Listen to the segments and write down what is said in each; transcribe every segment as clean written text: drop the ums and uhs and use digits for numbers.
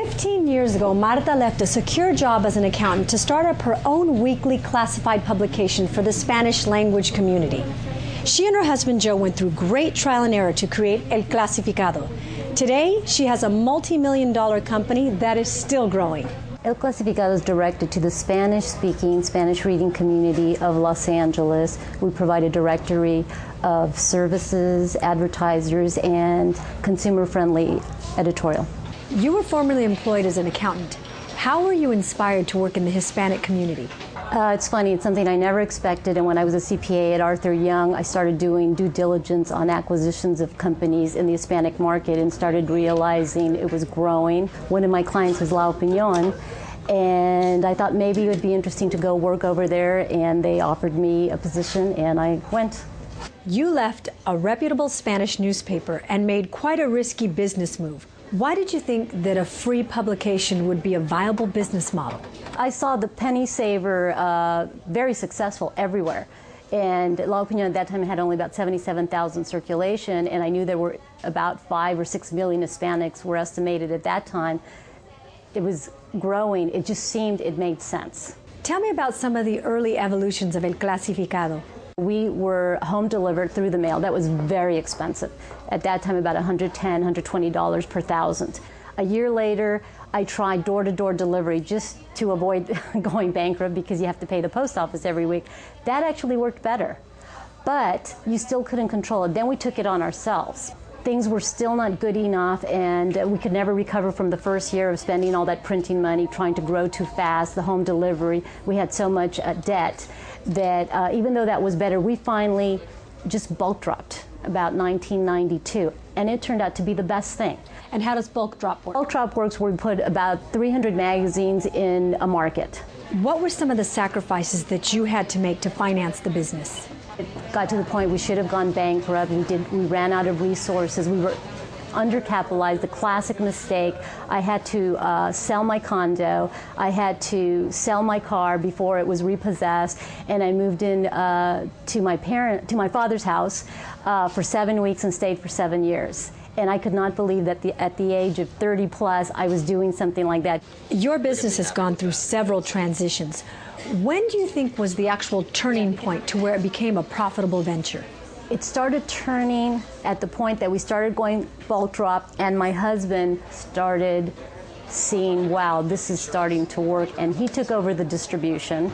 15 years ago, Marta left a secure job as an accountant to start up her own weekly classified publication for the Spanish language community. She and her husband Joe went through great trial and error to create El Clasificado. Today, she has a multi-million-dollar company that is still growing. El Clasificado is directed to the Spanish-speaking, Spanish-reading community of Los Angeles. We provide a directory of services, advertisers, and consumer-friendly editorial. You were formerly employed as an accountant. How were you inspired to work in the Hispanic community? It's funny, it's something I never expected, and when I was a CPA at Arthur Young, I started doing due diligence on acquisitions of companies in the Hispanic market and started realizing it was growing. One of my clients was La Opinion, and I thought maybe it would be interesting to go work over there, and they offered me a position, and I went. You left a reputable Spanish newspaper and made quite a risky business move. Why did you think that a free publication would be a viable business model? I saw the penny saver very successful everywhere. And La Opinion at that time had only about 77,000 circulation, and I knew there were about 5 or 6 million Hispanics were estimated at that time. It was growing. It just seemed it made sense. Tell me about some of the early evolutions of El Clasificado. We were home delivered through the mail. That was very expensive. At that time, about $110, $120 per thousand. A year later, I tried door-to-door delivery just to avoid going bankrupt because you have to pay the post office every week. That actually worked better, but you still couldn't control it. Then we took it on ourselves. Things were still not good enough, and we could never recover from the first year of spending all that printing money, trying to grow too fast, the home delivery. We had so much debt that even though that was better, we finally just bulk dropped about 1992, and it turned out to be the best thing. And how does bulk drop work? Bulk drop works where we put about 300 magazines in a market. What were some of the sacrifices that you had to make to finance the business? It got to the point we should have gone bankrupt. We ran out of resources. We were undercapitalized, the classic mistake. I had to sell my condo. I had to sell my car before it was repossessed, and I moved in to my father's house for 7 weeks and stayed for 7 years. And I could not believe that at the age of 30 plus, I was doing something like that. Your business has gone through several transitions. When do you think was the actual turning point to where it became a profitable venture? It started turning at the point that we started going bulk drop, and my husband started seeing, wow, this is starting to work, and he took over the distribution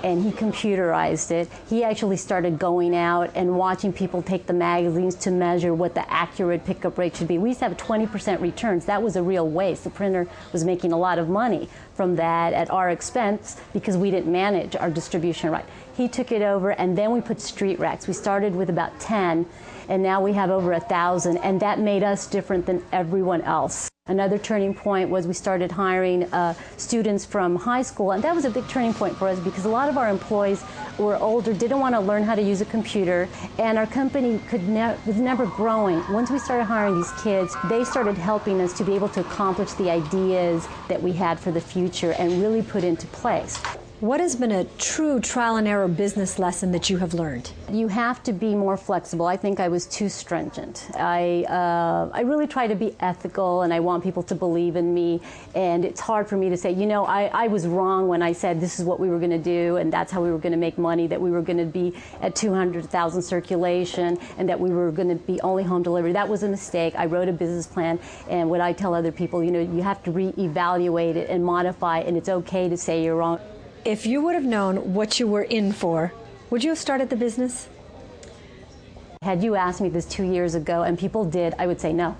and he computerized it. He actually started going out and watching people take the magazines to measure what the accurate pickup rate should be. We used to have 20% returns. That was a real waste. The printer was making a lot of money from that at our expense because we didn't manage our distribution right. He took it over, and then we put street racks. We started with about 10, and now we have over 1,000, and that made us different than everyone else. Another turning point was we started hiring students from high school, and that was a big turning point for us because a lot of our employees were older, didn't want to learn how to use a computer, and our company was never growing. Once we started hiring these kids, they started helping us to be able to accomplish the ideas that we had for the future and really put into place. What has been a true trial and error business lesson that you have learned? You have to be more flexible. I think I was too stringent. I really try to be ethical, and I want people to believe in me. And it's hard for me to say, you know, I was wrong when I said this is what we were going to do, and that's how we were going to make money, that we were going to be at 200,000 circulation, and that we were going to be only home delivery. That was a mistake. I wrote a business plan, and what I tell other people, you know, you have to reevaluate it and modify it, and it's okay to say you're wrong. If you would have known what you were in for, would you have started the business? Had you asked me this 2 years ago, and people did, I would say no.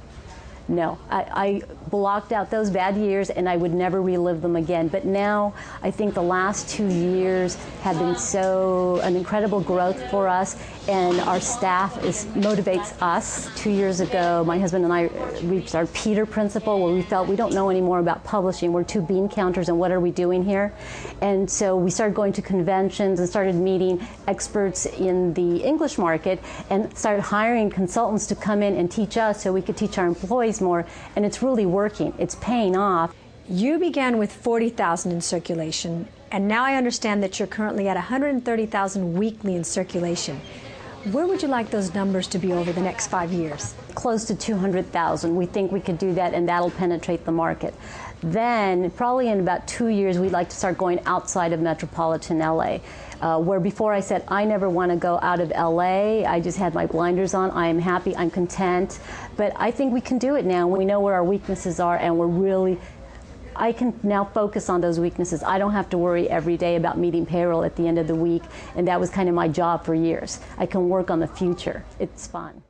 No, I blocked out those bad years, and I would never relive them again. But now, I think the last 2 years have been an incredible growth for us, and our staff motivates us. 2 years ago, my husband and I reached our Peter principle, where we felt we don't know any more about publishing. We're two bean counters, and what are we doing here? And so we started going to conventions and started meeting experts in the English market and started hiring consultants to come in and teach us so we could teach our employees more, and it's really working. It's paying off. You began with 40,000 in circulation, and now I understand that you're currently at 130,000 weekly in circulation. Where would you like those numbers to be over the next 5 years? close to 200,000. We think we could do that, and that'll penetrate the market. Then, probably in about 2 years, we'd like to start going outside of metropolitan LA. Where before I said, I never want to go out of LA, I just had my blinders on, I am happy, I'm content. But I think we can do it now. We know where our weaknesses are, and I can now focus on those weaknesses. I don't have to worry every day about meeting payroll at the end of the week, and that was kind of my job for years. I can work on the future. It's fun.